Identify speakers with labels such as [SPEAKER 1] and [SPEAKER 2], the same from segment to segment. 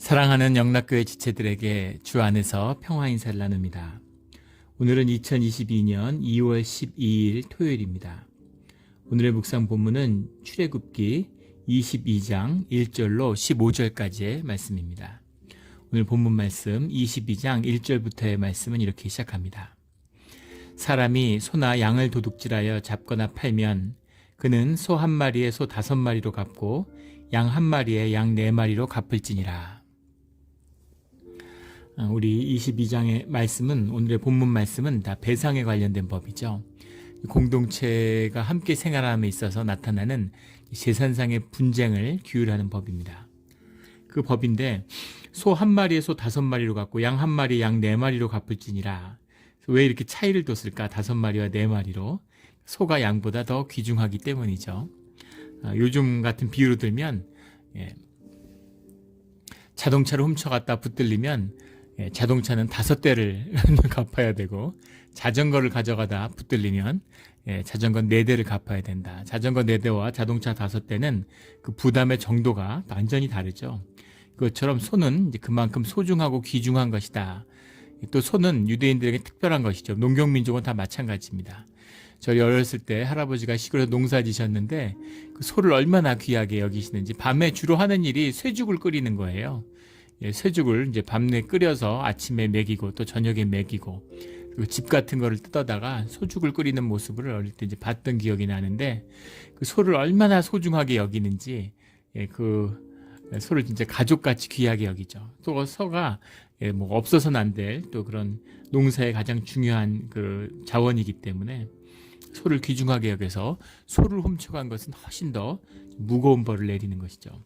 [SPEAKER 1] 사랑하는 영락교회 지체들에게 주 안에서 평화 인사를 나눕니다. 오늘은 2022년 2월 12일 토요일입니다. 오늘의 묵상 본문은 출애굽기 22장 1절로 15절까지의 말씀입니다. 오늘 본문 말씀 22장 1절부터의 말씀은 이렇게 시작합니다. 사람이 소나 양을 도둑질하여 잡거나 팔면 그는 소 한 마리에 소 5마리로 갚고 양 한 마리에 양 4마리로 갚을지니라. 우리 22장의 말씀은, 오늘의 본문 말씀은 다 배상에 관련된 법이죠. 공동체가 함께 생활함에 있어서 나타나는 재산상의 분쟁을 규율하는 법입니다. 그 법인데, 소 한 마리에 소 5마리로 갚고 양 한 마리에 양 4마리로 갚을지니라. 왜 이렇게 차이를 뒀을까? 5마리와 4마리로. 소가 양보다 더 귀중하기 때문이죠. 요즘 같은 비유로 들면, 자동차를 훔쳐갔다 붙들리면 자동차는 5대를 갚아야 되고, 자전거를 가져가다 붙들리면 자전거 4대를 갚아야 된다. 자전거 4대와 자동차 5대는 그 부담의 정도가 완전히 다르죠. 그것처럼 소는 이제 그만큼 소중하고 귀중한 것이다. 또 소는 유대인들에게 특별한 것이죠. 농경민족은 다 마찬가지입니다. 저희 어렸을 때 할아버지가 시골에서 농사 지셨는데 그 소를 얼마나 귀하게 여기시는지 밤에 주로 하는 일이 쇠죽을 끓이는 거예요. 쇠죽을 이제 밤내 끓여서 아침에 먹이고 또 저녁에 먹이고, 그리고 집 같은 거를 뜯어다가 소죽을 끓이는 모습을 어릴 때 이제 봤던 기억이 나는데, 그 소를 얼마나 소중하게 여기는지, 그 소를 진짜 가족같이 귀하게 여기죠. 또 소가 뭐 없어서는 안 될 또 그런 농사의 가장 중요한 그 자원이기 때문에 소를 귀중하게 여겨서 소를 훔쳐간 것은 훨씬 더 무거운 벌을 내리는 것이죠.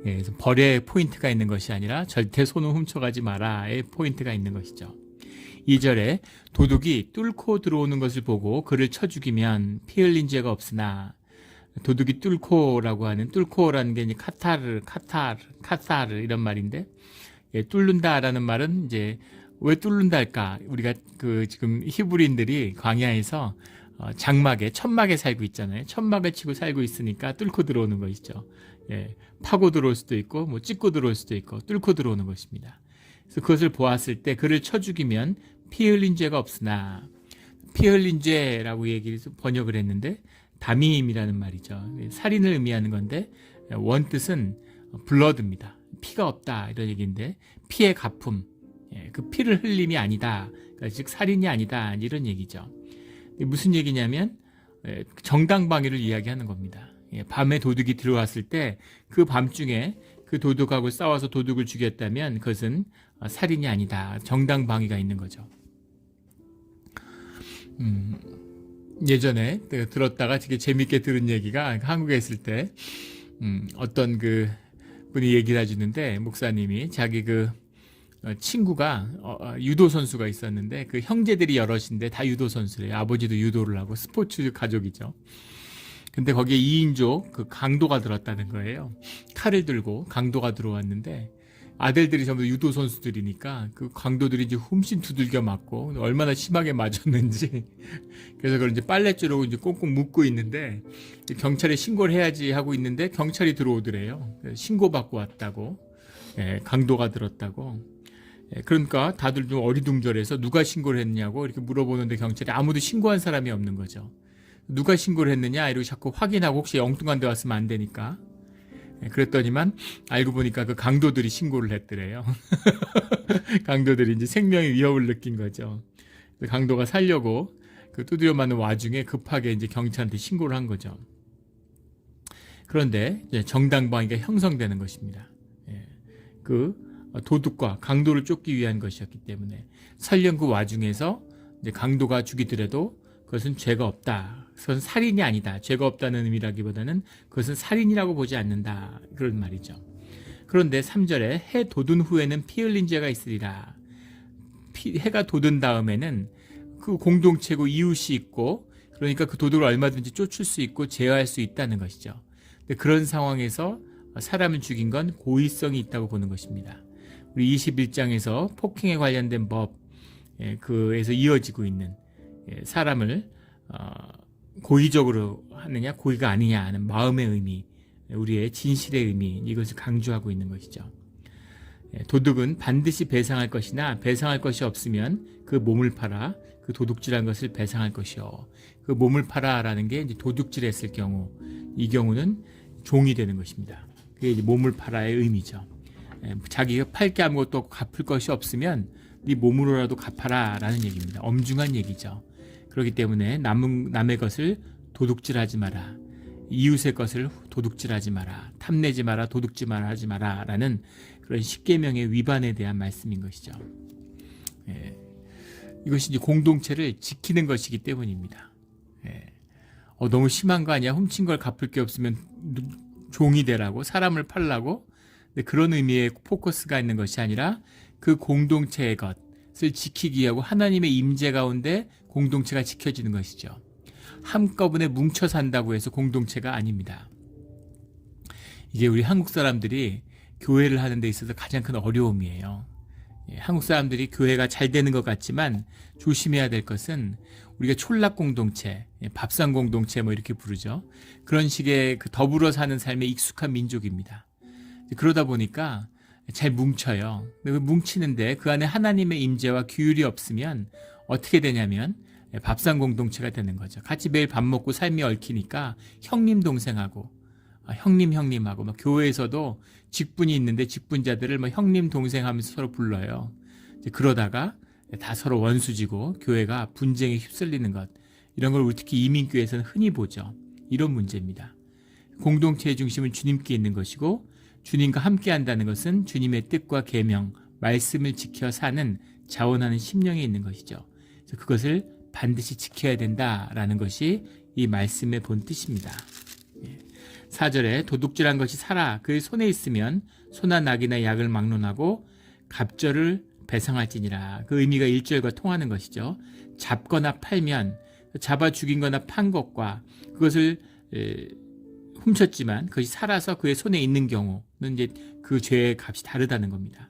[SPEAKER 1] 그래서 벌에 포인트가 있는 것이 아니라 절대 소는 훔쳐가지 마라의 포인트가 있는 것이죠. 2절에 도둑이 뚫고 들어오는 것을 보고 그를 쳐 죽이면 피 흘린 죄가 없으나, 도둑이 뚫고라고 하는, 뚫고라는 게 이제 카타르 이런 말인데, 뚫는다라는 말은 이제 왜 뚫는다 할까? 우리가 그 지금 히브리인들이 광야에서 장막에, 천막에 살고 있잖아요. 천막을 치고 살고 있으니까 뚫고 들어오는 것이죠. 파고 들어올 수도 있고, 뭐 찍고 들어올 수도 있고, 뚫고 들어오는 것입니다. 그래서 그것을 보았을 때 그를 쳐 죽이면 피 흘린 죄가 없으나, 피 흘린 죄라고 번역을 했는데 담임이라는 말이죠. 살인을 의미하는 건데 원뜻은 블러드입니다. 피가 없다 이런 얘기인데, 피의 갚음, 그 피를 흘림이 아니다, 그러니까 즉 살인이 아니다 이런 얘기죠. 무슨 얘기냐면 정당방위를 이야기하는 겁니다. 밤에 도둑이 들어왔을 때 그 밤중에 그 도둑하고 싸워서 도둑을 죽였다면 그것은 살인이 아니다, 정당방위가 있는 거죠. 예전에 들었다가 되게 재밌게 들은 얘기가, 한국에 있을 때 어떤 그 분이 얘기를 해주는데, 목사님이 자기 그 친구가 유도 선수가 있었는데 그 형제들이 여럿인데 다 유도 선수래요. 아버지도 유도를 하고 스포츠 가족이죠. 근데 거기에 2인조 그 강도가 들었다는 거예요. 칼을 들고 강도가 들어왔는데 아들들이 전부 유도 선수들이니까 그 강도들이 이제 훔신 두들겨 맞고 얼마나 심하게 맞았는지 그래서 그걸 이제 빨랫줄로 이제 꽁꽁 묶고 있는데, 경찰에 신고를 해야지 하고 있는데 경찰이 들어오더래요. 신고받고 왔다고, 강도가 들었다고. 그러니까 다들 좀 어리둥절해서 누가 신고를 했냐고 이렇게 물어보는데 경찰이 아무도 신고한 사람이 없는 거죠. 누가 신고를 했느냐 이러고 자꾸 확인하고, 혹시 엉뚱한 데 왔으면 안 되니까. 그랬더니만 알고 보니까 그 강도들이 신고를 했더래요. 강도들이 이제 생명의 위협을 느낀 거죠. 강도가 살려고 그 두드려 맞는 와중에 급하게 이제 경찰한테 신고를 한 거죠. 그런데 정당방위가 형성되는 것입니다. 그 도둑과 강도를 쫓기 위한 것이었기 때문에 설령 그 와중에서 이제 강도가 죽이더라도 그것은 죄가 없다, 그것은 살인이 아니다, 죄가 없다는 의미라기보다는 그것은 살인이라고 보지 않는다, 그런 말이죠. 그런데 3절에 해 돋은 후에는 피 흘린 죄가 있으리라. 해가 돋은 다음에는 그 공동체고 이웃이 있고, 그러니까 그 도둑을 얼마든지 쫓을 수 있고 제어할 수 있다는 것이죠. 근데 그런 상황에서 사람을 죽인 건 고의성이 있다고 보는 것입니다. 우리 21장에서 폭행에 관련된 법, 그에서 이어지고 있는, 사람을 고의적으로 하느냐 고의가 아니냐 하는 마음의 의미, 우리의 진실의 의미, 이것을 강조하고 있는 것이죠. 도둑은 반드시 배상할 것이나 배상할 것이 없으면 그 몸을 팔아 그 도둑질한 것을 배상할 것이요. 그 몸을 팔아라는 게 이제 도둑질했을 경우, 이 경우는 종이 되는 것입니다. 그게 이제 몸을 팔아의 의미죠. 자기가 팔 게 아무것도 없고 갚을 것이 없으면 네 몸으로라도 갚아라라는 얘기입니다. 엄중한 얘기죠. 그렇기 때문에 남의 것을 도둑질하지 마라. 이웃의 것을 도둑질하지 마라. 탐내지 마라. 도둑질 마라 하지 마라라는 그런 십계명의 위반에 대한 말씀인 것이죠. 이것이 이제 공동체를 지키는 것이기 때문입니다. 너무 심한 거 아니야? 훔친 걸 갚을 게 없으면 종이 되라고, 사람을 팔라고? 그런 의미의 포커스가 있는 것이 아니라 그 공동체의 것을 지키기 위하고 하나님의 임재 가운데 공동체가 지켜지는 것이죠. 한꺼번에 뭉쳐 산다고 해서 공동체가 아닙니다. 이게 우리 한국 사람들이 교회를 하는 데 있어서 가장 큰 어려움이에요. 한국 사람들이 교회가 잘 되는 것 같지만 조심해야 될 것은 우리가 촌락 공동체, 밥상 공동체 뭐 이렇게 부르죠. 그런 식의 그 더불어 사는 삶에 익숙한 민족입니다. 그러다 보니까 잘 뭉쳐요. 뭉치는데 그 안에 하나님의 임재와 규율이 없으면 어떻게 되냐면 밥상 공동체가 되는 거죠. 같이 매일 밥 먹고 삶이 얽히니까 형님 동생하고 형님하고 막 교회에서도 직분이 있는데 직분자들을 뭐 형님 동생 하면서 서로 불러요. 그러다가 다 서로 원수지고 교회가 분쟁에 휩쓸리는 것, 이런 걸 우리 특히 이민교회에서는 흔히 보죠. 이런 문제입니다. 공동체의 중심은 주님께 있는 것이고 주님과 함께 한다는 것은 주님의 뜻과 계명, 말씀을 지켜 사는 자원하는 심령에 있는 것이죠. 그래서 그것을 반드시 지켜야 된다라는 것이 이 말씀의 본 뜻입니다. 4절에 도둑질한 것이 살아 그의 손에 있으면 소나 낙이나 약을 막론하고 갑절을 배상할지니라. 그 의미가 1절과 통하는 것이죠. 잡거나 팔면 잡아 죽인 거나 판 것과 그것을 훔쳤지만 그것이 살아서 그의 손에 있는 경우는 이제 그 죄의 값이 다르다는 겁니다.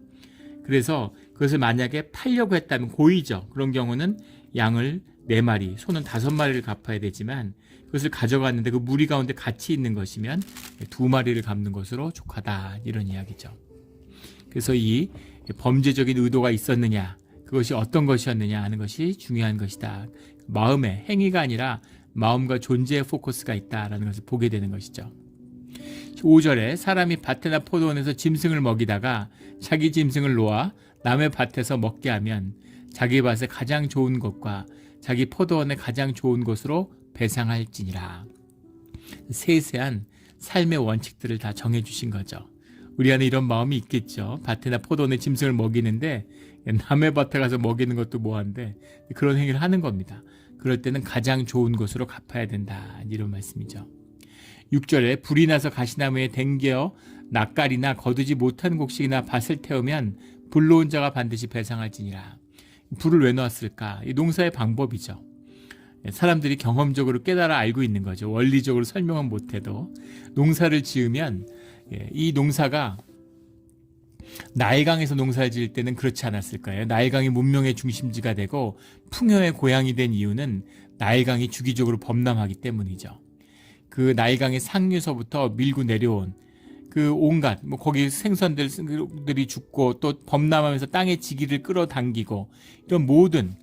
[SPEAKER 1] 그래서 그것을 만약에 팔려고 했다면 고의죠. 그런 경우는 양을 4마리, 소는 5마리를 갚아야 되지만 그것을 가져갔는데 그 무리 가운데 같이 있는 것이면 2마리를 갚는 것으로 족하다, 이런 이야기죠. 그래서 이 범죄적인 의도가 있었느냐, 그것이 어떤 것이었느냐 하는 것이 중요한 것이다. 마음의 행위가 아니라 마음과 존재의 포커스가 있다라는 것을 보게 되는 것이죠. 5절에 사람이 밭이나 포도원에서 짐승을 먹이다가 자기 짐승을 놓아 남의 밭에서 먹게 하면 자기 밭에 가장 좋은 것과 자기 포도원에 가장 좋은 것으로 배상할지니라. 세세한 삶의 원칙들을 다 정해주신 거죠. 우리 안에 이런 마음이 있겠죠. 밭이나 포도원에 짐승을 먹이는데 남의 밭에 가서 먹이는 것도 뭐한데 그런 행위를 하는 겁니다. 그럴 때는 가장 좋은 것으로 갚아야 된다, 이런 말씀이죠. 6절에 불이 나서 가시나무에 댕겨 낯가리나 거두지 못한 곡식이나 밭을 태우면 불러온 자가 반드시 배상할지니라. 불을 왜 놨을까? 이 농사의 방법이죠. 사람들이 경험적으로 깨달아 알고 있는 거죠. 원리적으로 설명은 못해도 농사를 지으면 이 농사가 나일강에서 농사를 지을 때는 그렇지 않았을까요? 나일강이 문명의 중심지가 되고 풍요의 고향이 된 이유는 나일강이 주기적으로 범람하기 때문이죠. 그 나일강의 상류서부터 밀고 내려온 그 온갖 거기 생선들이 죽고 또 범람하면서 땅의 지기를 끌어당기고 이런 모든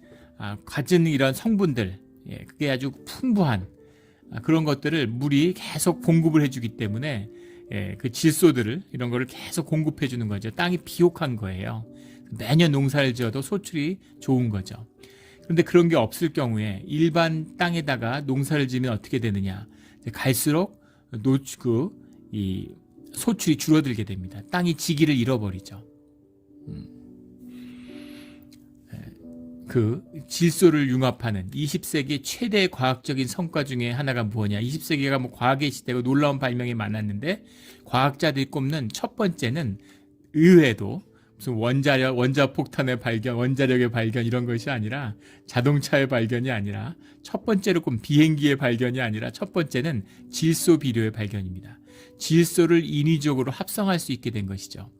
[SPEAKER 1] 가진 이런 성분들, 그게 아주 풍부한 그런 것들을 물이 계속 공급을 해주기 때문에 그 질소들을 이런 거를 계속 공급해 주는 거죠. 땅이 비옥한 거예요. 매년 농사를 지어도 소출이 좋은 거죠. 그런데 그런 게 없을 경우에 일반 땅에다가 농사를 지으면 어떻게 되느냐? 갈수록 이 소출이 줄어들게 됩니다. 땅이 지기를 잃어버리죠. 그 질소를 융합하는 20세기 최대의 과학적인 성과 중에 하나가 뭐냐? 20세기가 과학의 시대고 놀라운 발명이 많았는데 과학자들이 꼽는 첫 번째는 의외도 무슨 원자폭탄의 발견, 원자력의 발견 이런 것이 아니라 자동차의 발견이 아니라 첫 번째로 꼽은 비행기의 발견이 아니라 첫 번째는 질소 비료의 발견입니다. 질소를 인위적으로 합성할 수 있게 된 것이죠.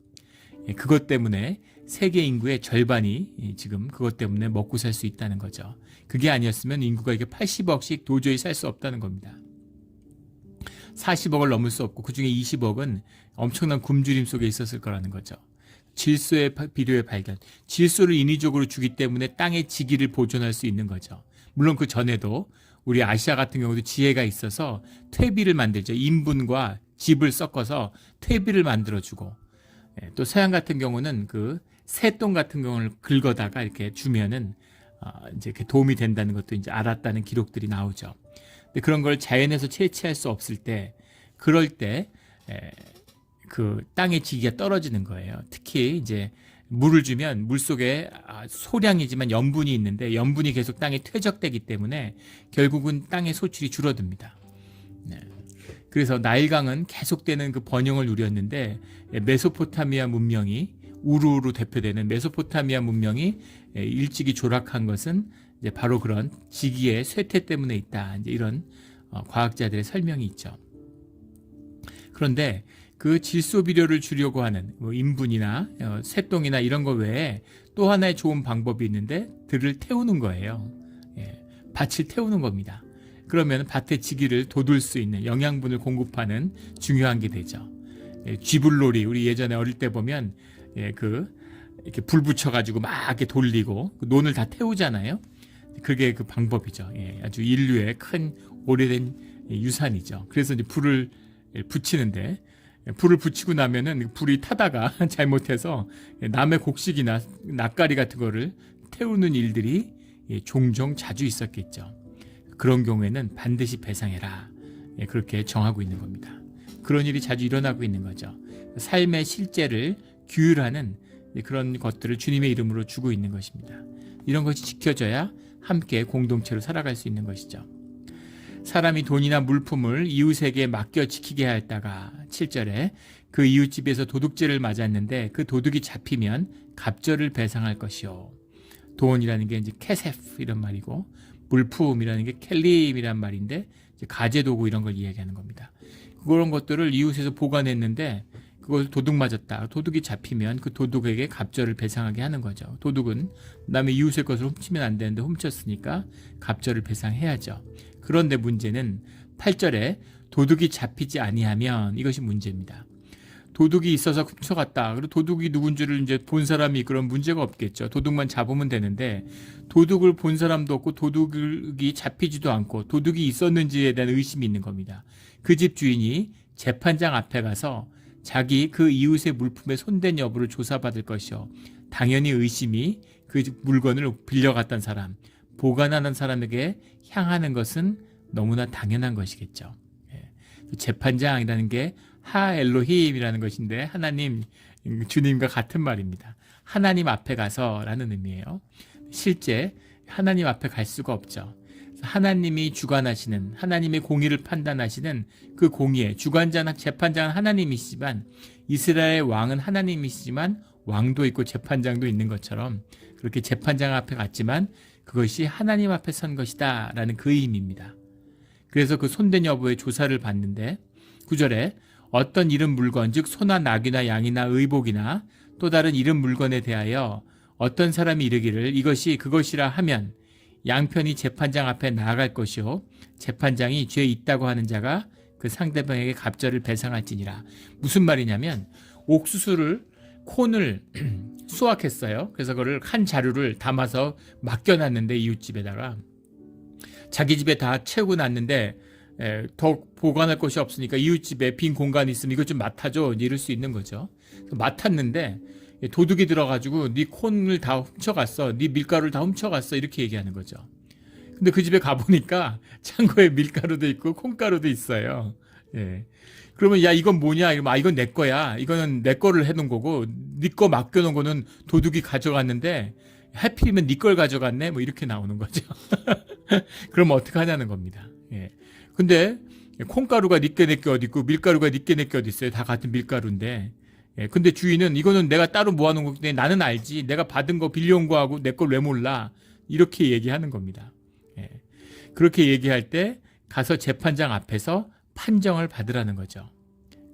[SPEAKER 1] 그것 때문에 세계 인구의 절반이 지금 그것 때문에 먹고 살 수 있다는 거죠. 그게 아니었으면 인구가 이렇게 80억씩 도저히 살 수 없다는 겁니다. 40억을 넘을 수 없고 그중에 20억은 엄청난 굶주림 속에 있었을 거라는 거죠. 질소의 비료의 발견, 질소를 인위적으로 주기 때문에 땅의 지기를 보존할 수 있는 거죠. 물론 그 전에도 우리 아시아 같은 경우도 지혜가 있어서 퇴비를 만들죠. 인분과 즙을 섞어서 퇴비를 만들어주고, 또 서양 같은 경우는 그 새똥 같은 경우를 긁어다가 이렇게 주면은 이제 이렇게 도움이 된다는 것도 이제 알았다는 기록들이 나오죠. 근데 그런 걸 자연에서 채취할 수 없을 때, 그럴 때 그 땅의 지기가 떨어지는 거예요. 특히 이제 물을 주면 물 속에 소량이지만 염분이 있는데 염분이 계속 땅에 퇴적되기 때문에 결국은 땅의 소출이 줄어듭니다. 그래서 나일강은 계속되는 그 번영을 누렸는데 메소포타미아 문명이 우루로 대표되는 메소포타미아 문명이 일찍이 조락한 것은 이제 바로 그런 지기의 쇠퇴 때문에 있다. 이제 이런 과학자들의 설명이 있죠. 그런데 그 질소 비료를 주려고 하는 뭐 인분이나 새똥이나 이런 거 외에 또 하나의 좋은 방법이 있는데 들을 태우는 거예요. 밭을 태우는 겁니다. 그러면 밭의 지기를 돋울 수 있는 영양분을 공급하는 중요한 게 되죠. 쥐불놀이, 우리 예전에 어릴 때 보면 이렇게 불 붙여가지고 막 이렇게 돌리고 그 논을 다 태우잖아요. 그게 그 방법이죠. 아주 인류의 큰 오래된 유산이죠. 그래서 이제 불을 붙이는데 불을 붙이고 나면은 불이 타다가 잘못해서 남의 곡식이나 낫가리 같은 거를 태우는 일들이 종종 자주 있었겠죠. 그런 경우에는 반드시 배상해라. 그렇게 정하고 있는 겁니다. 그런 일이 자주 일어나고 있는 거죠. 삶의 실제를 규율하는 그런 것들을 주님의 이름으로 주고 있는 것입니다. 이런 것이 지켜져야 함께 공동체로 살아갈 수 있는 것이죠. 사람이 돈이나 물품을 이웃에게 맡겨 지키게 했다가 7절에 그 이웃집에서 도둑질을 맞았는데 그 도둑이 잡히면 갑절을 배상할 것이요. 돈이라는 게 이제 케세프 이런 말이고 물품이라는 게 켈림이란 말인데 이제 가재도구 이런 걸 이야기하는 겁니다. 그런 것들을 이웃에서 보관했는데 그걸 도둑 맞았다. 도둑이 잡히면 그 도둑에게 갑절을 배상하게 하는 거죠. 도둑은 남의 이웃의 것을 훔치면 안 되는데 훔쳤으니까 갑절을 배상해야죠. 그런데 문제는 8절에 도둑이 잡히지 아니하면 이것이 문제입니다. 도둑이 있어서 훔쳐갔다. 그리고 도둑이 누군지를 이제 본 사람이 그런 문제가 없겠죠. 도둑만 잡으면 되는데 도둑을 본 사람도 없고 도둑이 잡히지도 않고 도둑이 있었는지에 대한 의심이 있는 겁니다. 그 집 주인이 재판장 앞에 가서 자기 그 이웃의 물품에 손댄 여부를 조사받을 것이요. 당연히 의심이 그 물건을 빌려갔던 사람, 보관하는 사람에게 향하는 것은 너무나 당연한 것이겠죠. 재판장이라는 게 하엘로힘이라는 것인데 하나님, 주님과 같은 말입니다. 하나님 앞에 가서라는 의미예요. 실제 하나님 앞에 갈 수가 없죠. 하나님이 주관하시는, 하나님의 공의를 판단하시는 그 공의의 주관자나 재판장은 하나님이시지만 이스라엘의 왕은 하나님이시지만 왕도 있고 재판장도 있는 것처럼 그렇게 재판장 앞에 갔지만 그것이 하나님 앞에 선 것이다 라는 그 의미입니다. 그래서 그 손댄 여부의 조사를 받는데 9절에 어떤 이른 물건 즉 소나 낙이나 양이나 의복이나 또 다른 이른 물건에 대하여 어떤 사람이 이르기를 이것이 그것이라 하면 양편이 재판장 앞에 나아갈 것이요 재판장이 죄 있다고 하는 자가 그 상대방에게 갑절을 배상할지니라. 무슨 말이냐면 옥수수를 콘을 수확했어요. 그래서 그걸 한 자루를 담아서 맡겨놨는데 이웃집에다가 자기 집에 다 채우고 놨는데 더 보관할 곳이 없으니까 이웃집에 빈 공간이 있으면 이것 좀 맡아줘 이럴 수 있는 거죠. 맡았는데 도둑이 들어가지고 네 콘을 다 훔쳐갔어, 네 밀가루를 다 훔쳐갔어 이렇게 얘기하는 거죠. 근데 그 집에 가보니까 창고에 밀가루도 있고 콩가루도 있어요. 그러면 야 이건 뭐냐 이러면 이건 내 거야, 이거는 내 거를 해놓은 거고 네 거 맡겨놓은 거는 도둑이 가져갔는데 하필이면 네 걸 가져갔네 뭐 이렇게 나오는 거죠. 그럼 어떻게 하냐는 겁니다. 근데 콩가루가 니께 내게 어디 있고 밀가루가 니께 내게 어디 있어요. 다 같은 밀가루인데 근데 주인은 이거는 내가 따로 모아놓은 건데 나는 알지, 내가 받은 거 빌려온 거하고 내 걸 왜 몰라 이렇게 얘기하는 겁니다. 그렇게 얘기할 때 가서 재판장 앞에서 판정을 받으라는 거죠.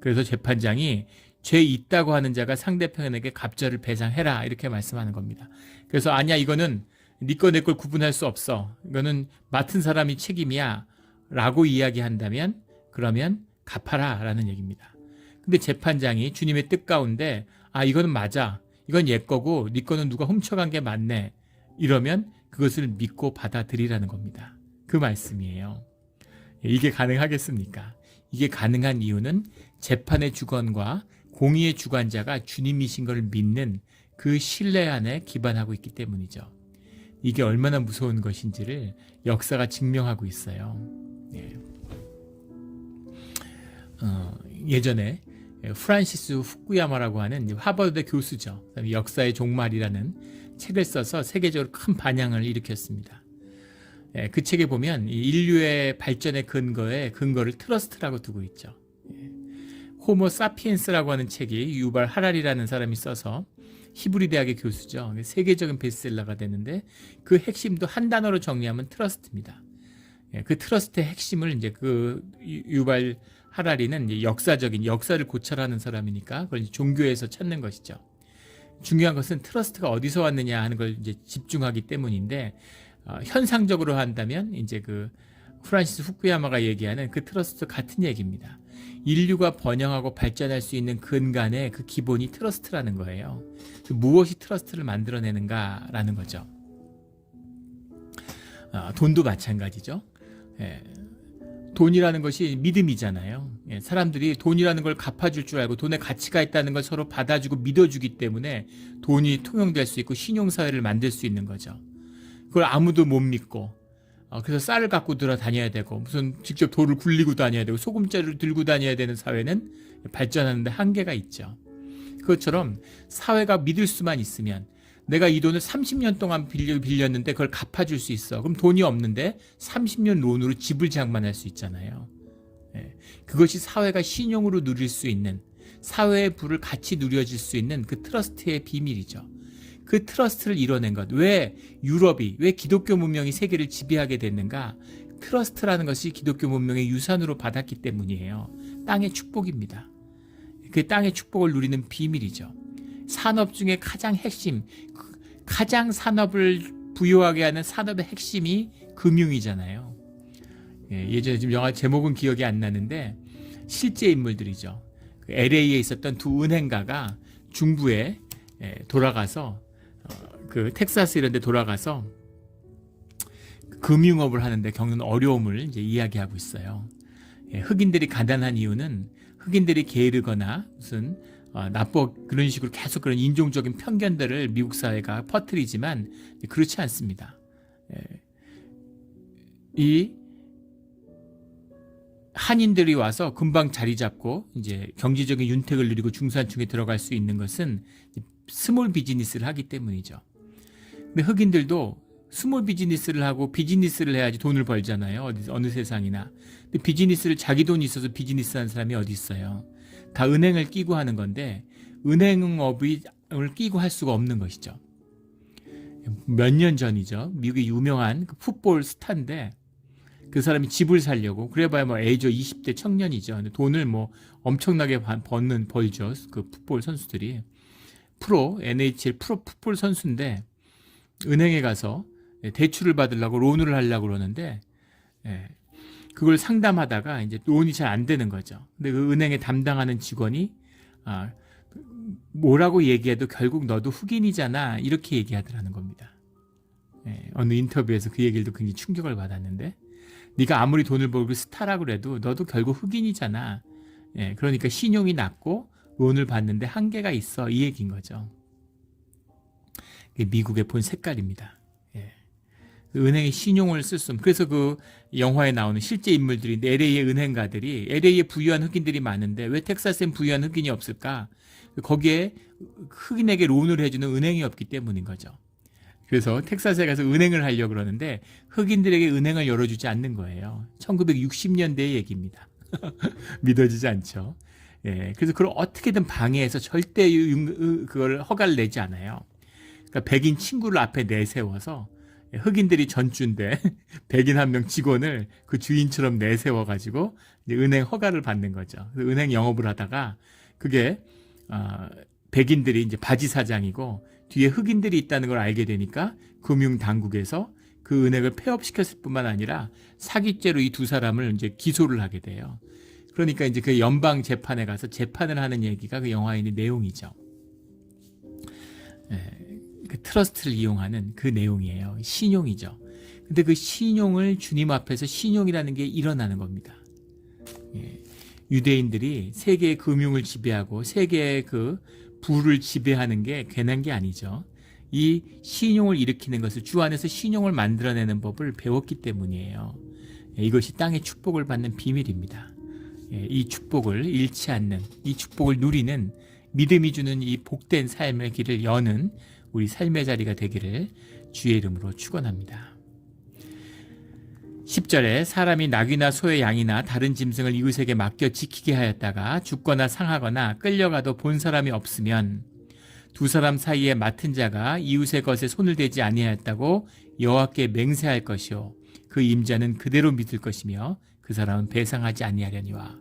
[SPEAKER 1] 그래서 재판장이 죄 있다고 하는 자가 상대편에게 갑절을 배상해라 이렇게 말씀하는 겁니다. 그래서 아니야 이거는 네 거 내 걸 구분할 수 없어, 이거는 맡은 사람이 책임이야 라고 이야기한다면 그러면 갚아라 라는 얘기입니다. 근데 재판장이 주님의 뜻 가운데 이거는 맞아, 이건 얘 거고 네 거는 누가 훔쳐간 게 맞네, 이러면 그것을 믿고 받아들이라는 겁니다. 그 말씀이에요. 이게 가능하겠습니까? 이게 가능한 이유는 재판의 주관과 공의의 주관자가 주님이신 걸 믿는 그 신뢰 안에 기반하고 있기 때문이죠. 이게 얼마나 무서운 것인지를 역사가 증명하고 있어요. 예전에 프란시스 후쿠야마라고 하는 하버드 교수죠. 역사의 종말이라는 책을 써서 세계적으로 큰 반향을 일으켰습니다. 그 책에 보면 인류의 발전의 근거를 트러스트라고 두고 있죠. 호모 사피엔스라고 하는 책이 유발 하라리라는 사람이 써서 히브리 대학의 교수죠. 세계적인 베스트셀러가 됐는데 그 핵심도 한 단어로 정리하면 트러스트입니다. 그 트러스트의 핵심을 이제 그 유발 하라리는 이제 역사적인 역사를 고찰하는 사람이니까 그걸 이제 종교에서 찾는 것이죠. 중요한 것은 트러스트가 어디서 왔느냐 하는 걸 이제 집중하기 때문인데 현상적으로 한다면 이제 그 프란시스 후쿠야마가 얘기하는 그 트러스트 같은 얘기입니다. 인류가 번영하고 발전할 수 있는 근간의 그 기본이 트러스트라는 거예요. 무엇이 트러스트를 만들어내는가라는 거죠. 돈도 마찬가지죠. 돈이라는 것이 믿음이잖아요. 사람들이 돈이라는 걸 갚아줄 줄 알고 돈에 가치가 있다는 걸 서로 받아주고 믿어주기 때문에 돈이 통용될 수 있고 신용사회를 만들 수 있는 거죠. 그걸 아무도 못 믿고 그래서 쌀을 갖고 다녀야 되고 무슨 직접 돌을 굴리고 다녀야 되고 소금자루를 들고 다녀야 되는 사회는 발전하는데 한계가 있죠. 그것처럼 사회가 믿을 수만 있으면 내가 이 돈을 30년 동안 빌렸는데 그걸 갚아줄 수 있어. 그럼 돈이 없는데 30년 론으로 집을 장만할 수 있잖아요. 그것이 사회가 신용으로 누릴 수 있는, 사회의 부를 같이 누려질 수 있는 그 트러스트의 비밀이죠. 그 트러스트를 이뤄낸 것. 왜 기독교 문명이 세계를 지배하게 됐는가? 트러스트라는 것이 기독교 문명의 유산으로 받았기 때문이에요. 땅의 축복입니다. 그 땅의 축복을 누리는 비밀이죠. 산업 중에 가장 핵심, 가장 산업을 부유하게 하는 산업의 핵심이 금융이잖아요. 예전에 지금 영화 제목은 기억이 안 나는데 실제 인물들이죠. 그 LA에 있었던 두 은행가가 중부에 돌아가서 그 텍사스 이런 데 돌아가서 금융업을 하는데 겪는 어려움을 이제 이야기하고 있어요. 흑인들이 가난한 이유는 흑인들이 게으르거나 무슨 나빠 그런 식으로 계속 그런 인종적인 편견들을 미국 사회가 퍼뜨리지만 그렇지 않습니다. 이 한인들이 와서 금방 자리 잡고 이제 경제적인 윤택을 누리고 중산층에 들어갈 수 있는 것은 스몰 비즈니스를 하기 때문이죠. 근데 흑인들도 스몰 비즈니스를 하고 비즈니스를 해야지 돈을 벌잖아요. 어느 세상이나. 근데 비즈니스를 자기 돈이 있어서 비즈니스 하는 사람이 어디 있어요. 다 은행을 끼고 하는 건데 은행업을 끼고 할 수가 없는 것이죠. 몇 년 전이죠. 미국의 유명한 그 풋볼 스타인데 그 사람이 집을 살려고 그래봐야 뭐 애죠. 20대 청년이죠. 근데 돈을 뭐 엄청나게 벌죠. 그 풋볼 선수들이. NHL 프로 풋볼 선수인데 은행에 가서 대출을 받으려고 론을 하려고 그러는데 그걸 상담하다가 이제 론이 잘 안 되는 거죠. 근데 그 은행에 담당하는 직원이 뭐라고 얘기해도 결국 너도 흑인이잖아 이렇게 얘기하더라는 겁니다. 어느 인터뷰에서 그 얘기를 굉장히 충격을 받았는데 네가 아무리 돈을 벌고 스타라고 그래도 너도 결국 흑인이잖아. 그러니까 신용이 낮고 론을 받는데 한계가 있어 이 얘기인 거죠. 미국의 본 색깔입니다. 은행의 신용을 쓸 수 없는. 그래서 그 영화에 나오는 실제 인물들이 LA의 은행가들이 LA에 부유한 흑인들이 많은데 왜 텍사스엔 부유한 흑인이 없을까? 거기에 흑인에게 론을 해주는 은행이 없기 때문인 거죠. 그래서 텍사스에 가서 은행을 하려고 그러는데 흑인들에게 은행을 열어주지 않는 거예요. 1960년대의 얘기입니다. 믿어지지 않죠. 그래서 그걸 어떻게든 방해해서 절대 그걸 허가를 내지 않아요. 그러니까 백인 친구를 앞에 내세워서 흑인들이 전주인데 백인 한 명 직원을 그 주인처럼 내세워가지고 은행 허가를 받는 거죠. 은행 영업을 하다가 그게 백인들이 이제 바지 사장이고 뒤에 흑인들이 있다는 걸 알게 되니까 금융 당국에서 그 은행을 폐업시켰을 뿐만 아니라 사기죄로 이 두 사람을 이제 기소를 하게 돼요. 그러니까 이제 그 연방 재판에 가서 재판을 하는 얘기가 그 영화의 내용이죠. 그 트러스트를 이용하는 그 내용이에요. 신용이죠. 근데 그 신용을 주님 앞에서 신용이라는 게 일어나는 겁니다. 유대인들이 세계의 금융을 지배하고 세계의 그 부를 지배하는 게 괜한 게 아니죠. 이 신용을 일으키는 것을 주 안에서 신용을 만들어내는 법을 배웠기 때문이에요. 이것이 땅의 축복을 받는 비밀입니다. 이 축복을 잃지 않는, 이 축복을 누리는 믿음이 주는 이 복된 삶의 길을 여는 우리 삶의 자리가 되기를 주의 이름으로 축원합니다. 10절에 사람이 낙이나 소의 양이나 다른 짐승을 이웃에게 맡겨 지키게 하였다가 죽거나 상하거나 끌려가도 본 사람이 없으면 두 사람 사이에 맡은 자가 이웃의 것에 손을 대지 아니하였다고 여호와께 맹세할 것이요 그 임자는 그대로 믿을 것이며 그 사람은 배상하지 아니하려니와.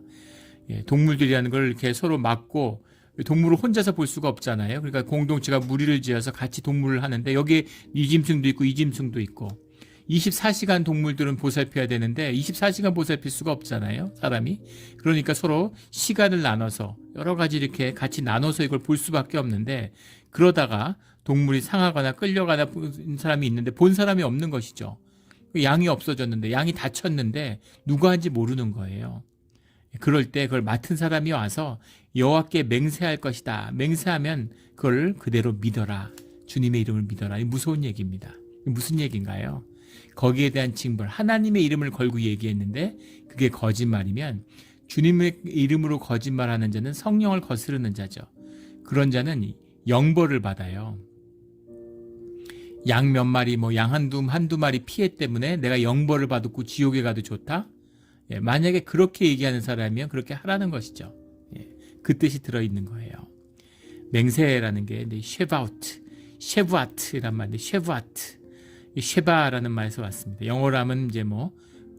[SPEAKER 1] 동물들이라는 걸 이렇게 서로 맡고 동물을 혼자서 볼 수가 없잖아요. 그러니까 공동체가 무리를 지어서 같이 동물을 하는데 여기에 이 짐승도 있고 이 짐승도 있고 24시간 동물들은 보살펴야 되는데 24시간 보살필 수가 없잖아요, 사람이. 그러니까 서로 시간을 나눠서 여러 가지 이렇게 같이 나눠서 이걸 볼 수밖에 없는데 그러다가 동물이 상하거나 끌려가나 본 사람이 있는데 본 사람이 없는 것이죠. 양이 없어졌는데 양이 다쳤는데 누가 한지 모르는 거예요. 그럴 때 그걸 맡은 사람이 와서 여호와께 맹세할 것이다. 맹세하면 그걸 그대로 믿어라. 주님의 이름을 믿어라. 이 무서운 얘기입니다. 무슨 얘기인가요? 거기에 대한 징벌, 하나님의 이름을 걸고 얘기했는데 그게 거짓말이면 주님의 이름으로 거짓말하는 자는 성령을 거스르는 자죠. 그런 자는 영벌을 받아요. 양 몇 마리, 양 한두 마리 피해 때문에 내가 영벌을 받았고 지옥에 가도 좋다? 만약에 그렇게 얘기하는 사람이면 그렇게 하라는 것이죠. 그 뜻이 들어있는 거예요. 맹세라는 게 쉐브아트란 말인데 쉐브아트. 쉐바라는 말에서 왔습니다. 영어로 하면 이제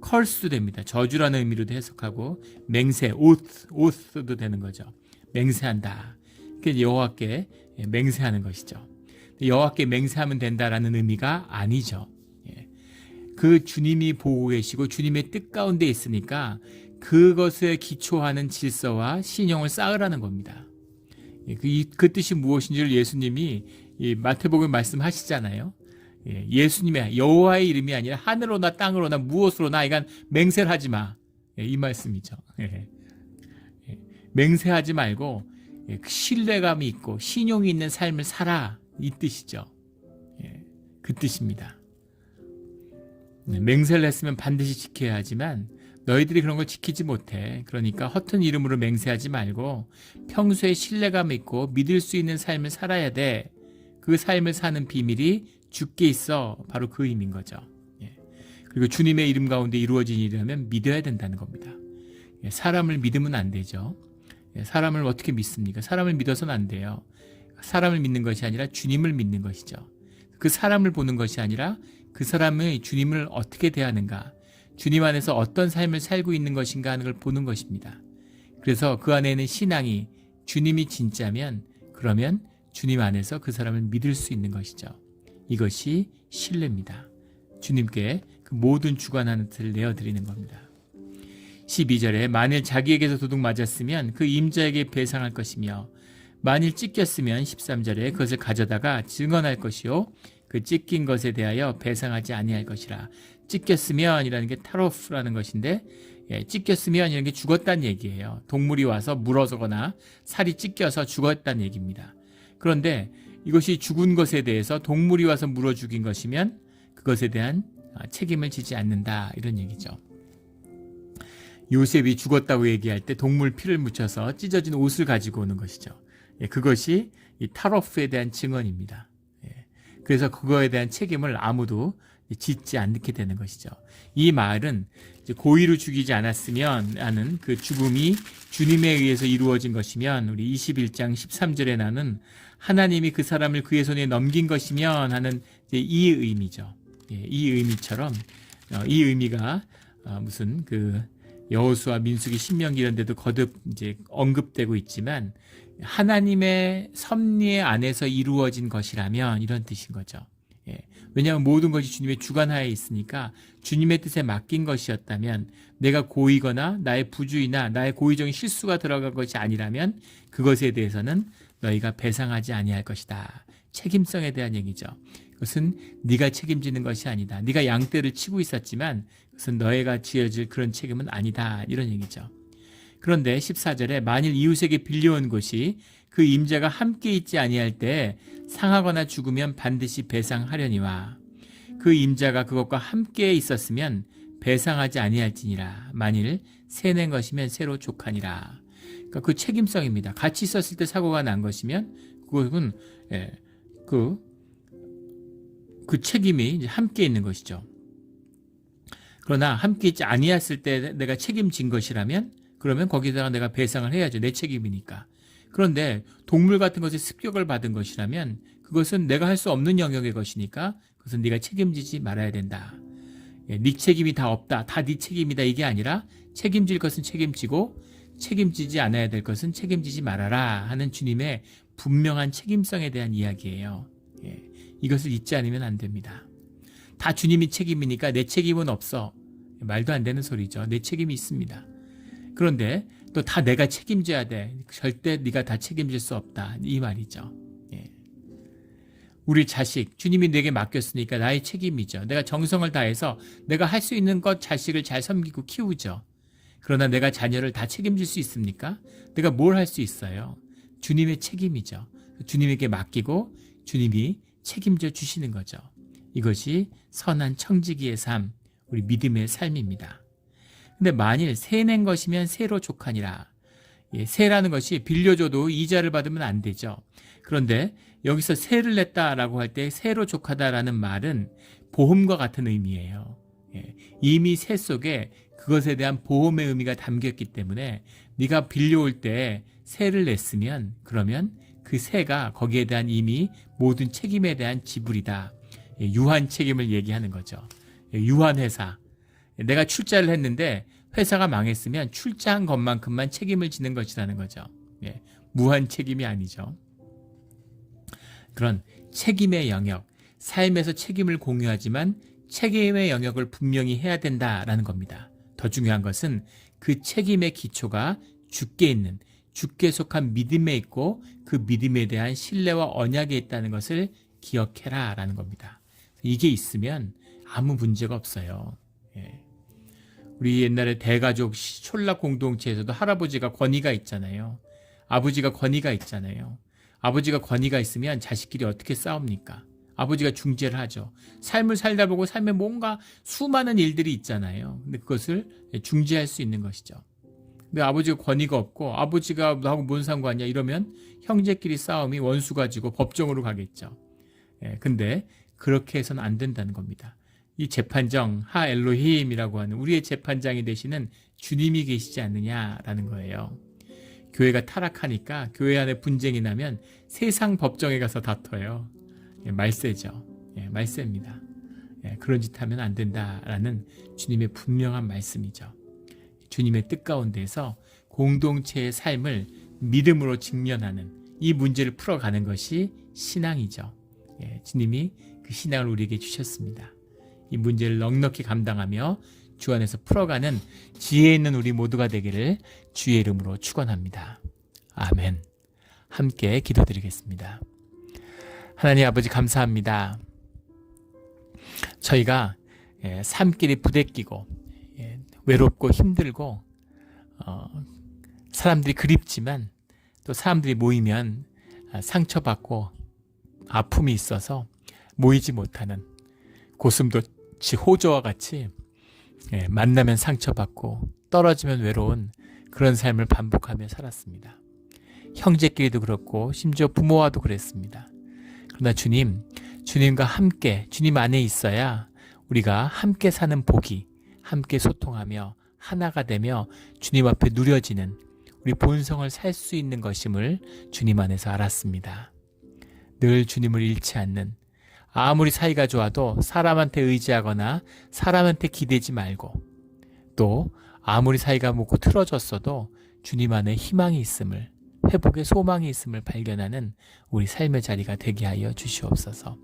[SPEAKER 1] curse도 됩니다. 저주라는 의미로도 해석하고 맹세, oath도 되는 거죠. 맹세한다. 그게 여호와께 맹세하는 것이죠. 여호와께 맹세하면 된다라는 의미가 아니죠. 그 주님이 보고 계시고 주님의 뜻 가운데 있으니까 그것에 기초하는 질서와 신용을 쌓으라는 겁니다. 그 뜻이 무엇인지를 예수님이 마태복음 말씀하시잖아요. 예수님의 여호와의 이름이 아니라 하늘로나 땅으로나 무엇으로나 이간 맹세를 하지 마. 이 말씀이죠. 맹세하지 말고 신뢰감이 있고 신용이 있는 삶을 살아. 이 뜻이죠. 그 뜻입니다. 맹세를 했으면 반드시 지켜야 하지만 너희들이 그런 걸 지키지 못해. 그러니까 허튼 이름으로 맹세하지 말고 평소에 신뢰감 있고 믿을 수 있는 삶을 살아야 돼. 그 삶을 사는 비밀이 주께 있어. 바로 그 의미인 거죠. 그리고 주님의 이름 가운데 이루어진 일이라면 믿어야 된다는 겁니다. 사람을 믿으면 안 되죠. 사람을 어떻게 믿습니까? 사람을 믿어서는 안 돼요. 사람을 믿는 것이 아니라 주님을 믿는 것이죠. 그 사람을 보는 것이 아니라 그 사람의 주님을 어떻게 대하는가, 주님 안에서 어떤 삶을 살고 있는 것인가 하는 걸 보는 것입니다. 그래서 그 안에는 신앙이 주님이 진짜면 그러면 주님 안에서 그 사람을 믿을 수 있는 것이죠. 이것이 신뢰입니다. 주님께 그 모든 주관하는 뜻을 내어드리는 겁니다. 12절에 만일 자기에게서 도둑 맞았으면 그 임자에게 배상할 것이며 만일 찢겼으면 13절에 그것을 가져다가 증언할 것이요 그 찢긴 것에 대하여 배상하지 아니할 것이라. 찢겼으면 이라는 게 타로프라는 것인데 찢겼으면 이라는 게 죽었다는 얘기예요. 동물이 와서 물어서거나 살이 찢겨서 죽었다는 얘기입니다. 그런데 이것이 죽은 것에 대해서 동물이 와서 물어 죽인 것이면 그것에 대한 책임을 지지 않는다 이런 얘기죠. 요셉이 죽었다고 얘기할 때 동물 피를 묻혀서 찢어진 옷을 가지고 오는 것이죠. 그것이 이 타로프에 대한 증언입니다. 그래서 그거에 대한 책임을 아무도 짓지 않게 되는 것이죠. 이 말은 고의로 죽이지 않았으면 하는 그 죽음이 주님에 의해서 이루어진 것이면 우리 21장 13절에 나는 하나님이 그 사람을 그의 손에 넘긴 것이면 하는 이 의미죠. 이 의미처럼 이 의미가 무슨 그 여호수아, 민수기, 신명기 이런 데도 거듭 이제 언급되고 있지만 하나님의 섭리 안에서 이루어진 것이라면 이런 뜻인 거죠. 예. 왜냐하면 모든 것이 주님의 주관하에 있으니까 주님의 뜻에 맡긴 것이었다면 내가 고의거나 나의 부주의나 나의 고의적인 실수가 들어간 것이 아니라면 그것에 대해서는 너희가 배상하지 아니할 것이다. 책임성에 대한 얘기죠. 그것은 네가 책임지는 것이 아니다. 네가 양떼를 치고 있었지만 그것은 너희가 지어질 그런 책임은 아니다. 이런 얘기죠. 그런데 14절에 만일 이웃에게 빌려온 것이 그 임자가 함께 있지 아니할 때 상하거나 죽으면 반드시 배상하려니와 그 임자가 그것과 함께 있었으면 배상하지 아니할지니라. 만일 새낸 것이면 새로 족하니라. 그러니까 그 책임성입니다. 같이 있었을 때 사고가 난 것이면 그것은 그 책임이 이제 함께 있는 것이죠. 그러나 함께 있지 아니했을 때 내가 책임진 것이라면 그러면 거기다가 내가 배상을 해야죠. 내 책임이니까. 그런데 동물 같은 것에 습격을 받은 것이라면 그것은 내가 할 수 없는 영역의 것이니까 그것은 네가 책임지지 말아야 된다. 네 책임이 다 없다. 다 네 책임이다. 이게 아니라 책임질 것은 책임지고 책임지지 않아야 될 것은 책임지지 말아라 하는 주님의 분명한 책임성에 대한 이야기예요. 이것을 잊지 않으면 안 됩니다. 다 주님이 책임이니까 내 책임은 없어. 말도 안 되는 소리죠. 내 책임이 있습니다. 그런데 또 다 내가 책임져야 돼. 절대 네가 다 책임질 수 없다. 이 말이죠. 우리 자식, 주님이 내게 맡겼으니까 나의 책임이죠. 내가 정성을 다해서 내가 할 수 있는 것 자식을 잘 섬기고 키우죠. 그러나 내가 자녀를 다 책임질 수 있습니까? 내가 뭘 할 수 있어요? 주님의 책임이죠. 주님에게 맡기고 주님이 책임져 주시는 거죠. 이것이 선한 청지기의 삶, 우리 믿음의 삶입니다. 근데 만일 새낸 것이면 새로 족하니라. 새라는 것이 빌려줘도 이자를 받으면 안 되죠. 그런데 여기서 새를 냈다라고 할 때 새로 족하다라는 말은 보험과 같은 의미예요. 이미 새 속에 그것에 대한 보험의 의미가 담겼기 때문에 네가 빌려올 때 새를 냈으면 그러면 그 새가 거기에 대한 이미 모든 책임에 대한 지불이다. 유한 책임을 얘기하는 거죠. 유한회사. 내가 출자를 했는데 회사가 망했으면 출자한 것만큼만 책임을 지는 것이라는 거죠. 무한 책임이 아니죠. 그런 책임의 영역, 삶에서 책임을 공유하지만 책임의 영역을 분명히 해야 된다라는 겁니다. 더 중요한 것은 그 책임의 기초가 주께 있는, 주께 속한 믿음에 있고 그 믿음에 대한 신뢰와 언약에 있다는 것을 기억해라 라는 겁니다. 이게 있으면 아무 문제가 없어요. 우리 옛날에 대가족 촌락 공동체에서도 할아버지가 권위가 있잖아요. 아버지가 권위가 있잖아요. 아버지가 권위가 있으면 자식끼리 어떻게 싸웁니까? 아버지가 중재를 하죠. 삶을 살다 보고 삶에 뭔가 수많은 일들이 있잖아요. 근데 그것을 중재할 수 있는 것이죠. 근데 아버지가 권위가 없고 아버지가 나하고 뭔 상관이야 이러면 형제끼리 싸움이 원수 가지고 법정으로 가겠죠. 근데 그렇게 해서는 안 된다는 겁니다. 이 재판정 하 엘로힘이라고 하는 우리의 재판장이 되시는 주님이 계시지 않느냐라는 거예요. 교회가 타락하니까 교회 안에 분쟁이 나면 세상 법정에 가서 다퉈요. 말세죠. 말세입니다. 그런 짓 하면 안 된다라는 주님의 분명한 말씀이죠. 주님의 뜻 가운데서 공동체의 삶을 믿음으로 직면하는 이 문제를 풀어가는 것이 신앙이죠. 주님이 그 신앙을 우리에게 주셨습니다. 이 문제를 넉넉히 감당하며 주 안에서 풀어가는 지혜 있는 우리 모두가 되기를 주의 이름으로 축원합니다. 아멘. 함께 기도드리겠습니다. 하나님 아버지 감사합니다. 저희가 삶길이 부대끼고 외롭고 힘들고 사람들이 그립지만 또 사람들이 모이면 상처받고 아픔이 있어서 모이지 못하는 고슴도치 호저와 같이 만나면 상처받고 떨어지면 외로운 그런 삶을 반복하며 살았습니다. 형제끼리도 그렇고 심지어 부모와도 그랬습니다. 그러나 주님과 함께 주님 안에 있어야 우리가 함께 사는 복이 함께 소통하며 하나가 되며 주님 앞에 누려지는 우리 본성을 살 수 있는 것임을 주님 안에서 알았습니다. 늘 주님을 잃지 않는 아무리 사이가 좋아도 사람한테 의지하거나 사람한테 기대지 말고 또 아무리 사이가 묻고 틀어졌어도 주님 안에 희망이 있음을 회복의 소망이 있음을 발견하는 우리 삶의 자리가 되게 하여 주시옵소서.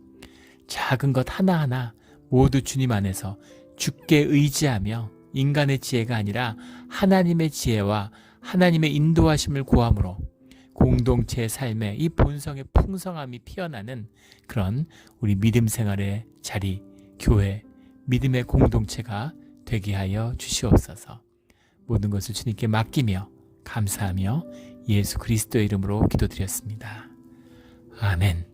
[SPEAKER 1] 작은 것 하나하나 모두 주님 안에서 주께 의지하며 인간의 지혜가 아니라 하나님의 지혜와 하나님의 인도하심을 구함으로 공동체의 삶에 이 본성의 풍성함이 피어나는 그런 우리 믿음 생활의 자리, 교회, 믿음의 공동체가 되게 하여 주시옵소서. 모든 것을 주님께 맡기며 감사하며 예수 그리스도의 이름으로 기도드렸습니다. 아멘.